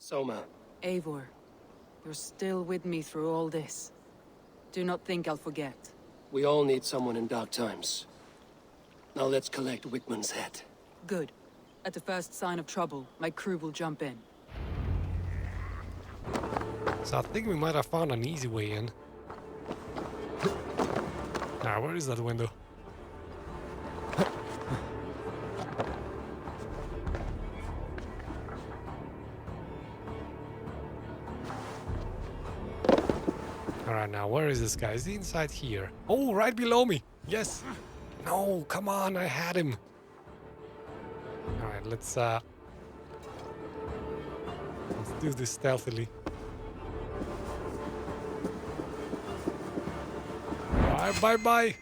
Soma. Eivor, you're still with me through all this. Do not think I'll forget. We all need someone in dark times. Now let's collect Wickman's head. Good. At the first sign of trouble, my crew will jump in. So I think we might have found an easy way in. Now, where is that window? Alright, now where is this guy? Is he inside here? Oh, right below me! Yes! No, come on, I had him! Alright, let's do this stealthily. Bye, bye, bye!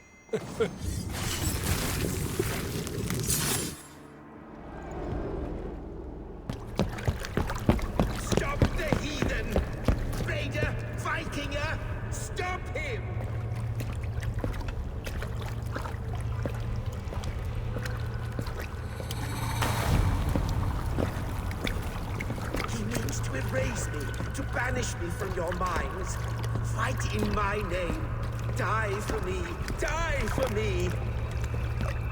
Stop the heathen! Raider! Vikinger! Stop him! He means to erase me, to banish me from your minds. Fight in my name. Die for me! Die for me!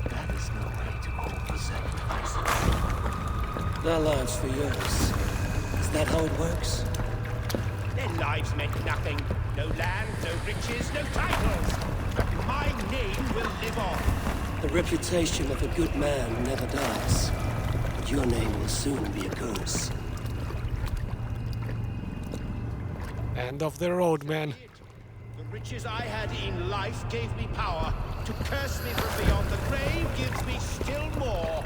That is no way to offer sacrifices. Their lives for yours. Is that how it works? Their lives meant nothing. No land, no riches, no titles. But my name will live on. The reputation of a good man never dies. But your name will soon be a curse. End of the road, man. The riches I had in life gave me power. To curse me from beyond the grave gives me still more.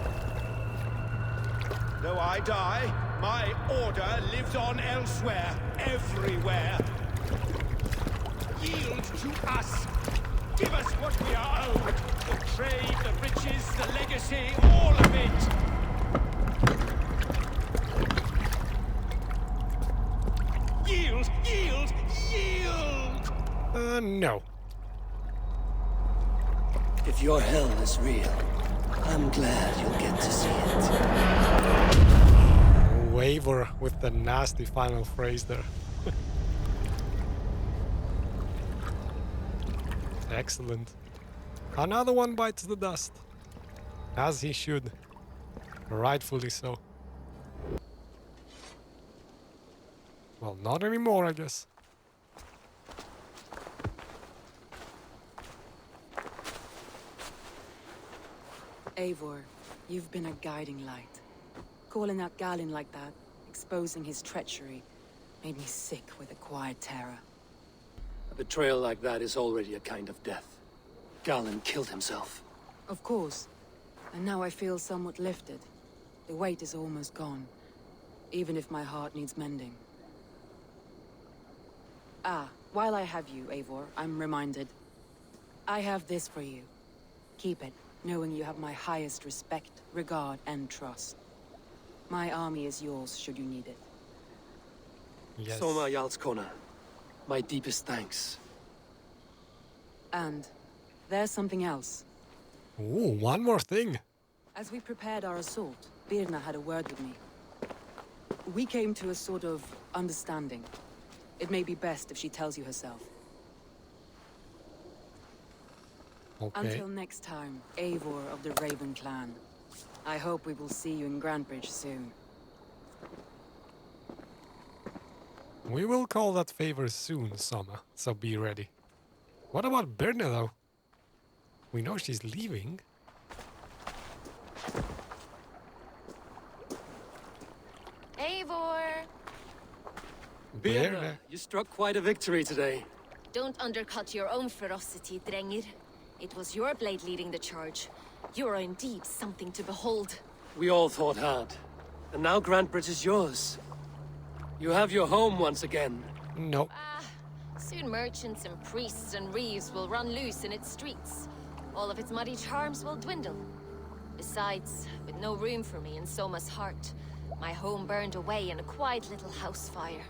Though I die, my order lives on elsewhere, everywhere. Yield to us. Give us what we are owed. The trade, the riches, the legacy, all of it. Yield, yield, yield! No. If your hell is real, I'm glad you'll get to see it. Eivor with the nasty final phrase there. Excellent. Another one bites the dust. As he should. Rightfully so. Well, not anymore, I guess. Eivor, you've been a guiding light. Calling out Galin like that, exposing his treachery, made me sick with a quiet terror. A betrayal like that is already a kind of death. Galin killed himself. Of course. And now I feel somewhat lifted. The weight is almost gone, even if my heart needs mending. Ah, while I have you, Eivor, I'm reminded. I have this for you. Keep it, knowing you have my highest respect, regard, and trust. My army is yours, should you need it. Yes. Soma Jarlskona, my deepest thanks. And there's something else. Ooh, one more thing. As we prepared our assault, Birna had a word with me. We came to a sort of understanding. It may be best if she tells you herself. Okay. Until next time, Eivor of the Raven clan. I hope we will see you in Grantebridge soon. We will call that favor soon, Soma, so be ready. What about Birna, though? We know she's leaving. Eivor! Birna, you struck quite a victory today. Don't undercut your own ferocity, Drengir. It was your blade leading the charge. You are indeed something to behold. We all fought hard. And now Grantebridge is yours. You have your home once again. No. Soon merchants and priests and reeves will run loose in its streets. All of its muddy charms will dwindle. Besides, with no room for me in Soma's heart, my home burned away in a quiet little house fire.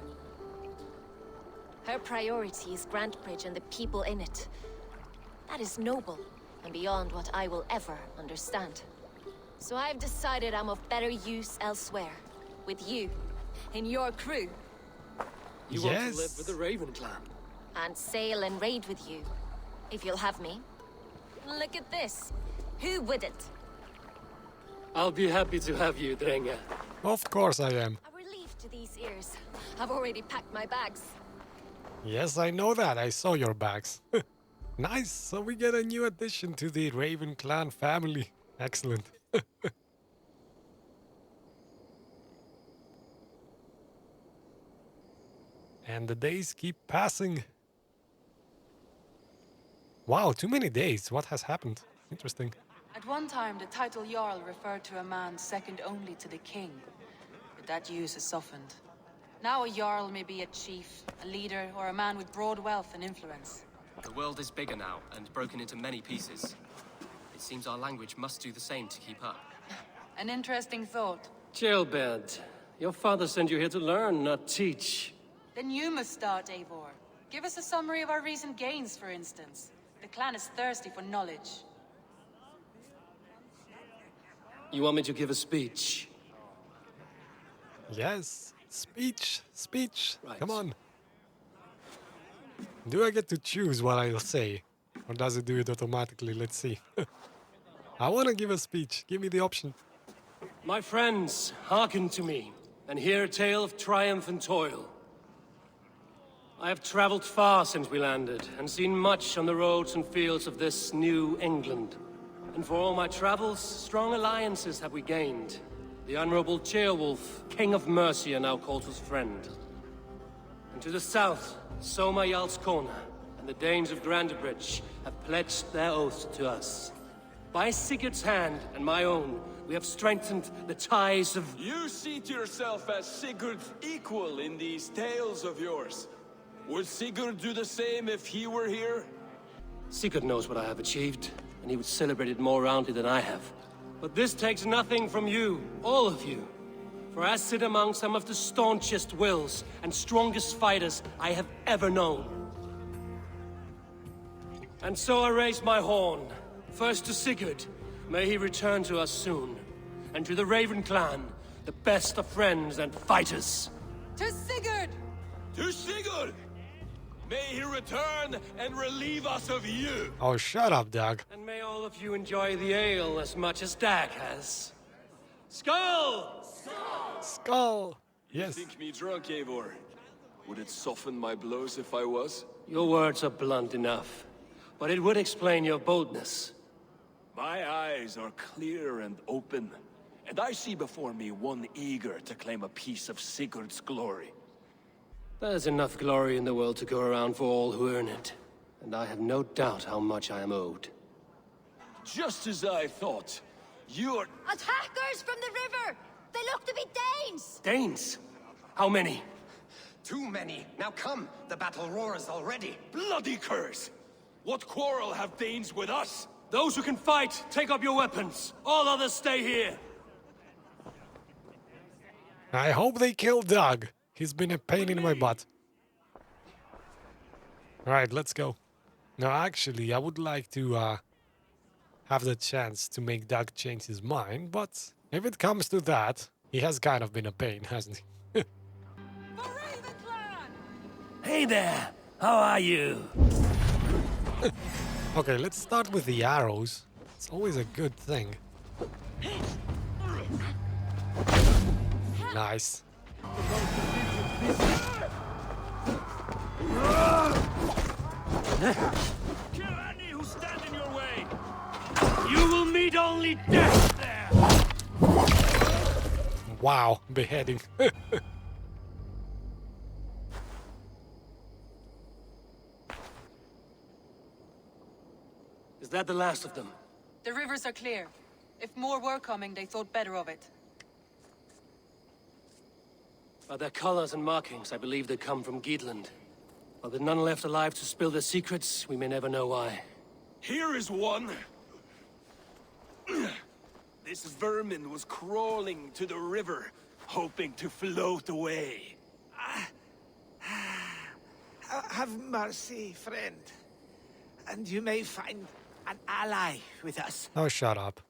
Her priority is Grantebridge and the people in it. That is noble, and beyond what I will ever understand. So I've decided I'm of better use elsewhere, with you, in your crew. You want to live with the Raven clan? And sail and raid with you, if you'll have me. Look at this. Who wouldn't? I'll be happy to have you, Drenge. Of course I am. A relief to these ears. I've already packed my bags. Yes, I know that. I saw your bags. Nice. So we get a new addition to the Raven clan family. Excellent. And the days keep passing. Wow, too many days. What has happened? Interesting. At one time, the title Jarl referred to a man second only to the king. But that use has softened. Now a Jarl may be a chief, a leader, or a man with broad wealth and influence. The world is bigger now, and broken into many pieces. It seems our language must do the same to keep up. An interesting thought. Jailbed, your father sent you here to learn, not teach. Then you must start, Eivor. Give us a summary of our recent gains, for instance. The clan is thirsty for knowledge. You want me to give a speech? Yes. Speech. Speech. Right. Come on. Do I get to choose what I'll say? Or does it do it automatically? Let's see. I want to give a speech. Give me the option. My friends, hearken to me, and hear a tale of triumph and toil. I have traveled far since we landed, and seen much on the roads and fields of this new England. And for all my travels, strong alliances have we gained. The honorable Ceolwulf, King of Mercia, now calls us friend. And to the south, Soma Jarlskona, and the Danes of Grandebridge have pledged their oath to us. By Sigurd's hand and my own, we have strengthened the ties of... You see to yourself as Sigurd's equal in these tales of yours. Would Sigurd do the same if he were here? Sigurd knows what I have achieved, and he would celebrate it more roundly than I have. But this takes nothing from you, all of you. For I sit among some of the staunchest wills and strongest fighters I have ever known. And so I raise my horn, first to Sigurd, may he return to us soon, and to the Raven clan, the best of friends and fighters. To Sigurd! To Sigurd! May he return and relieve us of you! Oh, shut up, Doug. And may all of you enjoy the ale as much as Dag has. Skull! Skull! You Yes. think me drunk, Eivor? Would it soften my blows if I was? Your words are blunt enough, but it would explain your boldness. My eyes are clear and open, and I see before me one eager to claim a piece of Sigurd's glory. There's enough glory in the world to go around for all who earn it, and I have no doubt how much I am owed. Just as I thought. You're... Attackers from the river! They look to be Danes! Danes? How many? Too many. Now come, the battle roars already. bloody curse! What quarrel have Danes with us? Those who can fight, take up your weapons. All others stay here. I hope they kill Doug. He's been a pain in my butt. Alright, let's go. Now, actually, I would like to have the chance to make Doug change his mind, but if it comes to that, he has kind of been a pain, hasn't he? Hey there, how are you? Okay, let's start with the arrows. It's always a good thing. Nice. Kill any who stand in your way! You will meet only death there! Wow, beheading. Is that the last of them? The rivers are clear. If more were coming, they thought better of it. By their colors and markings, I believe they come from Geatland. While there are none left alive to spill their secrets, we may never know why. Here is one. This vermin was crawling to the river, hoping to float away. Have mercy, friend. And you may find an ally with us. Oh, shut up.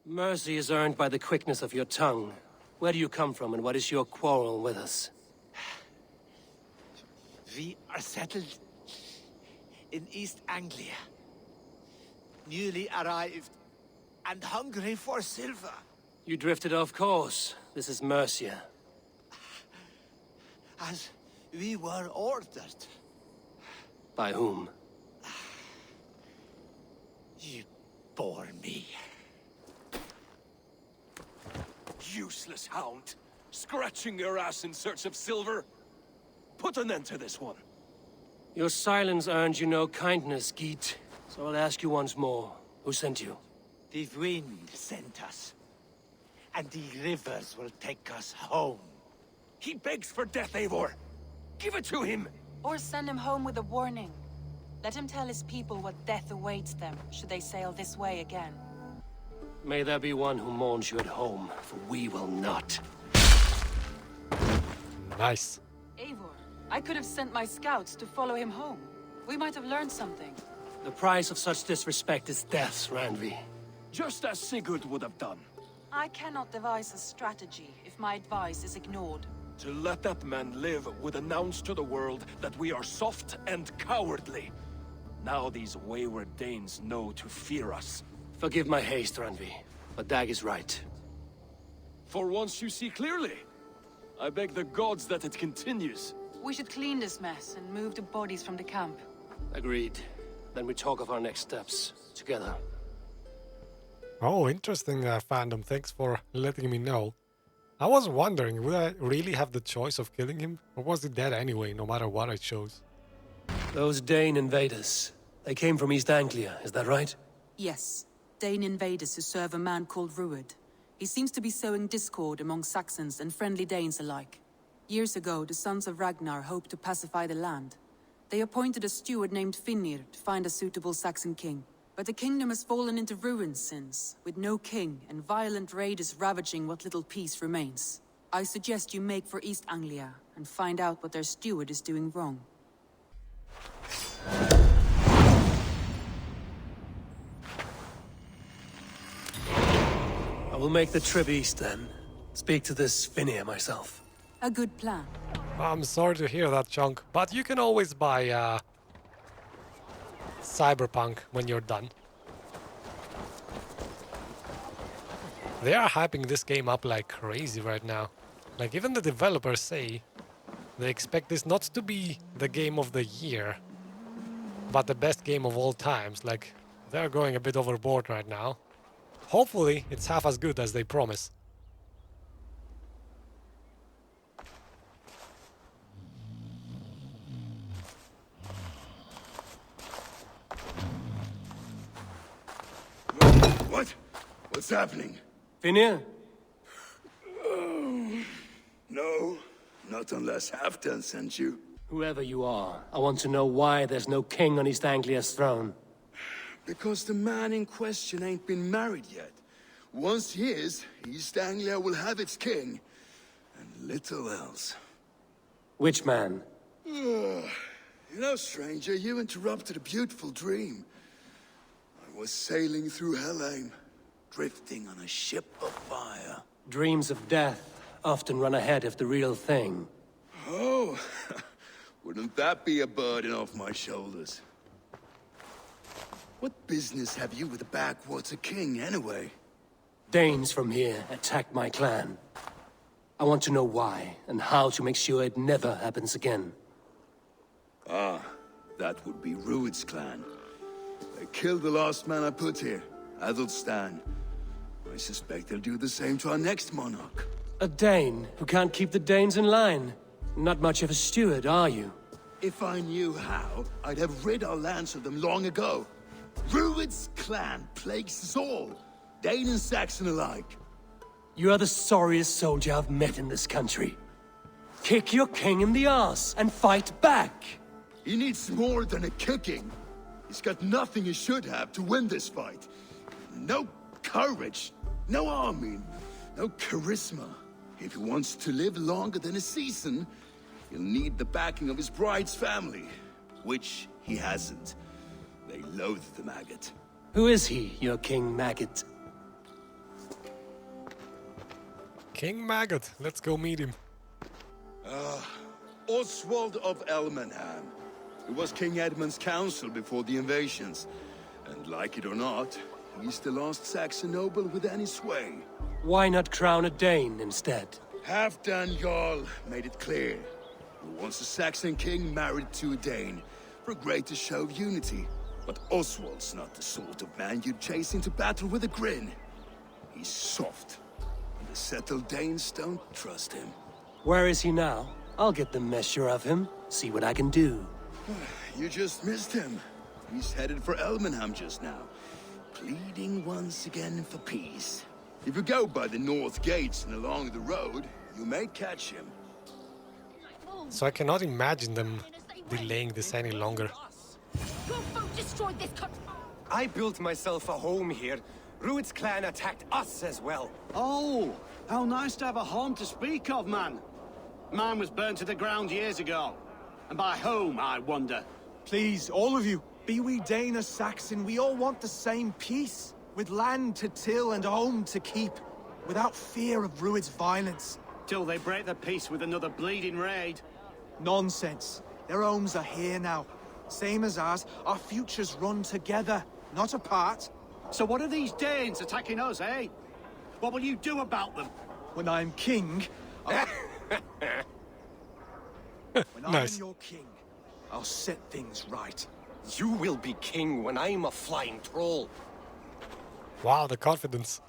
Mercy is earned by the quickness of your tongue. Where do you come from, and what is your quarrel with us? We are settled in East Anglia. Newly arrived and hungry for silver. You drifted off course. This is Mercia. As we were ordered. By whom? You bore me. Useless hound! Scratching your ass in search of silver? Put an end to this one. Your silence earned you no kindness, Geet. So I'll ask you once more. Who sent you? The wind sent us. And the rivers will take us home. He begs for death, Eivor! Give it to him! Or send him home with a warning. Let him tell his people what death awaits them, should they sail this way again. May there be one who mourns you at home, for we will not. Nice. Eivor, I could have sent my scouts to follow him home. We might have learned something. The price of such disrespect is death, Randvi. Just as Sigurd would have done. I cannot devise a strategy if my advice is ignored. To let that man live would announce to the world that we are soft and cowardly. Now these wayward Danes know to fear us. Forgive my haste, Randvi, but Dag is right. For once you see clearly. I beg the gods that it continues. We should clean this mess and move the bodies from the camp. Agreed. Then we talk of our next steps, together. Oh, interesting, fandom. Thanks for letting me know. I was wondering, would I really have the choice of killing him? Or was he dead anyway, no matter what I chose? Those Dane invaders, they came from East Anglia, is that right? Yes. Dane invaders who serve a man called Ruud. He seems to be sowing discord among Saxons and friendly Danes alike. Years ago, the sons of Ragnar hoped to pacify the land. They appointed a steward named Finnir to find a suitable Saxon king. But the kingdom has fallen into ruins since, with no king and violent raiders ravaging what little peace remains. I suggest you make for East Anglia and find out what their steward is doing wrong. I will make the trip east then. Speak to this Finnir myself. A good plan. I'm sorry to hear that, Chunk, but you can always buy Cyberpunk when you're done. They are hyping this game up like crazy right now. Like, even the developers say they expect this not to be the game of the year, but the best game of all times. Like, they're going a bit overboard right now. Hopefully, it's half as good as they promise. What? What's happening? Finnir? No, not unless Halfdan sent you. Whoever you are, I want to know why there's no king on East Anglia's throne. Because the man in question ain't been married yet. Once he is, East Anglia will have its king. And little else. Which man? You know, stranger, you interrupted a beautiful dream. I was sailing through Helheim, drifting on a ship of fire. Dreams of death often run ahead of the real thing. Oh, wouldn't that be a burden off my shoulders? What business have you with the backwater king, anyway? Danes from here attacked my clan. I want to know why, and how to make sure it never happens again. Ah, that would be Ruud's clan. They killed the last man I put here, Adelstan. I suspect they'll do the same to our next monarch. A Dane who can't keep the Danes in line. Not much of a steward, are you? If I knew how, I'd have rid our lands of them long ago. Ruud's clan plagues us all, Dane and Saxon alike. You are the sorriest soldier I've met in this country. Kick your king in the arse and fight back! He needs more than a kicking. He's got nothing he should have to win this fight. No courage, no army, no charisma. If he wants to live longer than a season, he'll need the backing of his bride's family, which he hasn't. They loathe the maggot. Who is he, your King Maggot? King Maggot. Let's go meet him. Oswald of Elmenham. He was King Edmund's counsel before the invasions. And like it or not, he's the last Saxon noble with any sway. Why not crown a Dane instead? Halfdan Jarl made it clear. He wants a Saxon king married to a Dane for a greater show of unity. But Oswald's not the sort of man you'd chase into battle with a grin. He's soft. And the settled Danes don't trust him. Where is he now? I'll get the measure of him, see what I can do. You just missed him. He's headed for Elmenham just now, pleading once again for peace. If you go by the north gates and along the road, you may catch him. So I cannot imagine them delaying this any longer. Your folk destroyed this country. I built myself a home here. Rued's clan attacked us as well. Oh, how nice to have a home to speak of, man. Mine was burned to the ground years ago. And by home, I wonder. Please, all of you, be we Dane or Saxon, we all want the same peace. With land to till and home to keep. Without fear of Rued's violence. Till they break the peace with another bleeding raid. Nonsense. Their homes are here now. Same as ours, our futures run together, not apart. So what are these Danes attacking us, eh? What will you do about them? When I'm king, when Nice. I'm your king, I'll set things right. You will be king when I'm a flying troll. Wow, the confidence.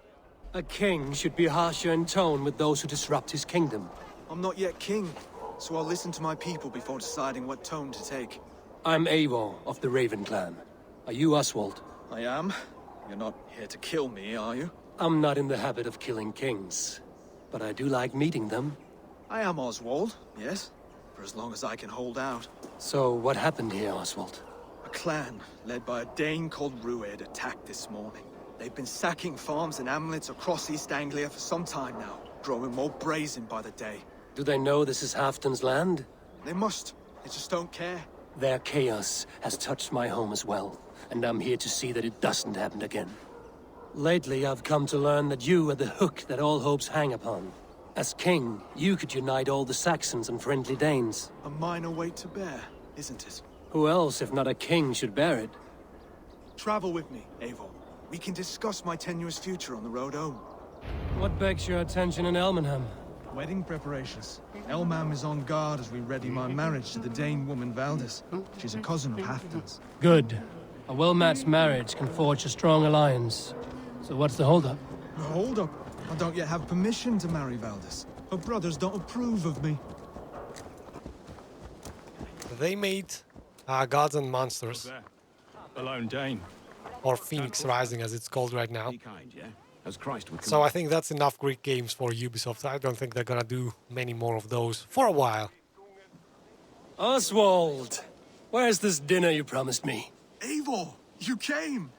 A king should be harsher in tone with those who disrupt his kingdom. I'm not yet king, so I'll listen to my people before deciding what tone to take. I'm Eivor of the Raven clan. Are you Oswald? I am. You're not here to kill me, are you? I'm not in the habit of killing kings, but I do like meeting them. I am Oswald, yes. For as long as I can hold out. So what happened here, Oswald? A clan, led by a Dane called Rued, attacked this morning. They've been sacking farms and hamlets across East Anglia for some time now, growing more brazen by the day. Do they know this is Halfdan's land? They must. They just don't care. Their chaos has touched my home as well, and I'm here to see that it doesn't happen again. Lately, I've come to learn that you are the hook that all hopes hang upon. As king, you could unite all the Saxons and friendly Danes. A minor weight to bear, isn't it? Who else, if not a king, should bear it? Travel with me, Eivor. We can discuss my tenuous future on the road home. What begs your attention in Elmenham? Wedding preparations. Elmam is on guard as we ready my marriage to the Dane woman Valdis. She's a cousin of Halfdan's. Good. A well-matched marriage can forge a strong alliance. So what's the holdup? Hold up. I don't yet have permission to marry Valdis. Her brothers don't approve of me. They made Gods and Monsters, A lone Dane. or Phoenix Rising as it's called right now. Be kind, yeah? As Christ would So I think that's enough Greek games for Ubisoft. I don't think they're gonna do many more of those for a while. Oswald! Where's this dinner you promised me? Eivor, you came!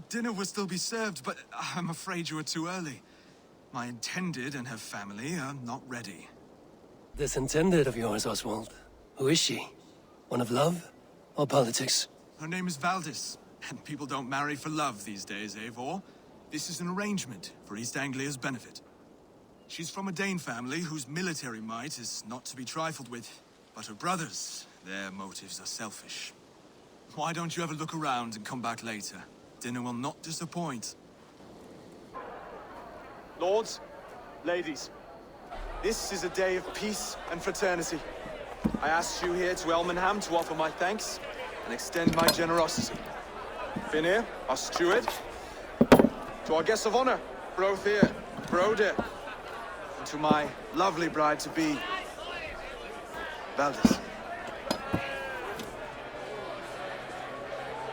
Dinner will still be served, but I'm afraid you were too early. My intended and her family are not ready. This intended of yours, Oswald. Who is she? One of love? Or politics? Her name is Valdis, and people don't marry for love these days, Eivor. This is an arrangement for East Anglia's benefit. She's from a Dane family whose military might is not to be trifled with. But her brothers, their motives are selfish. Why don't you have a look around and come back later? Dinner will not disappoint. Lords, ladies, this is a day of peace and fraternity. I asked you here to Elmenham to offer my thanks and extend my generosity. Finir, our steward, to our guests of honor, Brothir, Broder, and to my lovely bride-to-be, Valdis.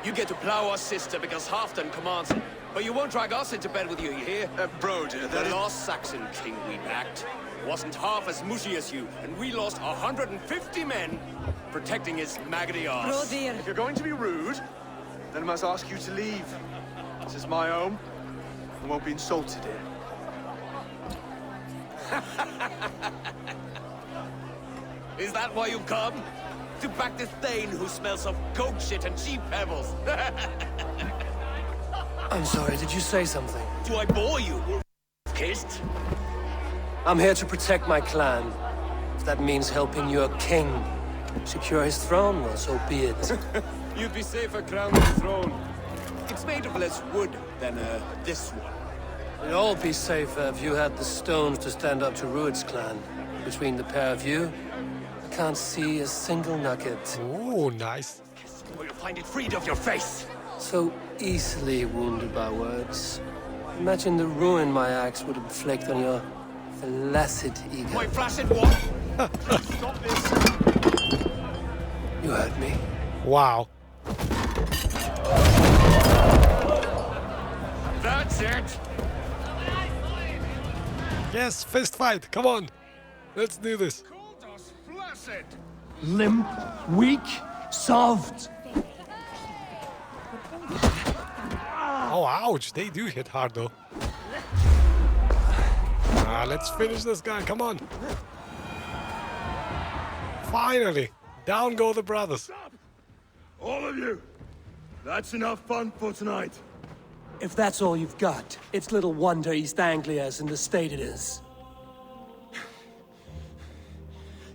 You get to plow our sister because Halfdan commands it. But you won't drag us into bed with you, you hear? Broder, the last Saxon king we backed wasn't half as mushy as you, and we lost 150 men protecting his maggoty arse. If you're going to be rude, then I must ask you to leave. This is my home. I won't be insulted here. Is that why you come? To back this Thane who smells of goat shit and cheap pebbles? I'm sorry, did you say something? Do I bore you? Kissed? I'm here to protect my clan. If that means helping your king secure his throne, well, so be it. You'd be safer crowned the throne. It's made of less wood than this one. We'd all be safer if you had the stones to stand up to Rued's clan. Between the pair of you, I can't see a single nugget. Ooh, nice. Or you'll find it freed of your face. So easily wounded by words. Imagine the ruin my axe would inflict on your flaccid ego. My flaccid what? Stop this. You heard me. Wow. That's it. Yes, fist fight. Come on. Let's do this. Called us flaccid. Limp, weak, soft. Oh, ouch. They do hit hard, though. Let's finish this guy. Come on. Finally. Down go the brothers. Stop! All of you! That's enough fun for tonight. If that's all you've got, it's little wonder East Anglia's in the state it is.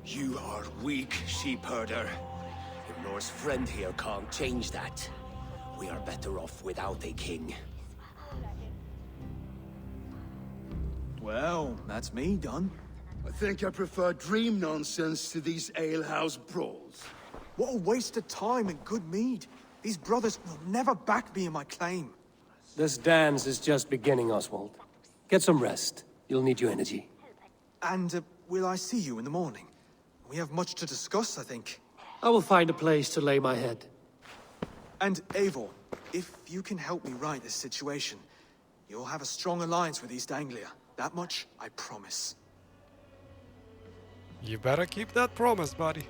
You are weak, sheep herder. Your Norse friend here can't change that. We are better off without a king. Well, that's me done. I think I prefer dream nonsense to these alehouse brawls. What a waste of time and good mead. These brothers will never back me in my claim. This dance is just beginning, Oswald. Get some rest. You'll need your energy. And will I see you in the morning? We have much to discuss, I think. I will find a place to lay my head. And Eivor, if you can help me right this situation, you'll have a strong alliance with East Anglia. That much, I promise. You better keep that promise, buddy.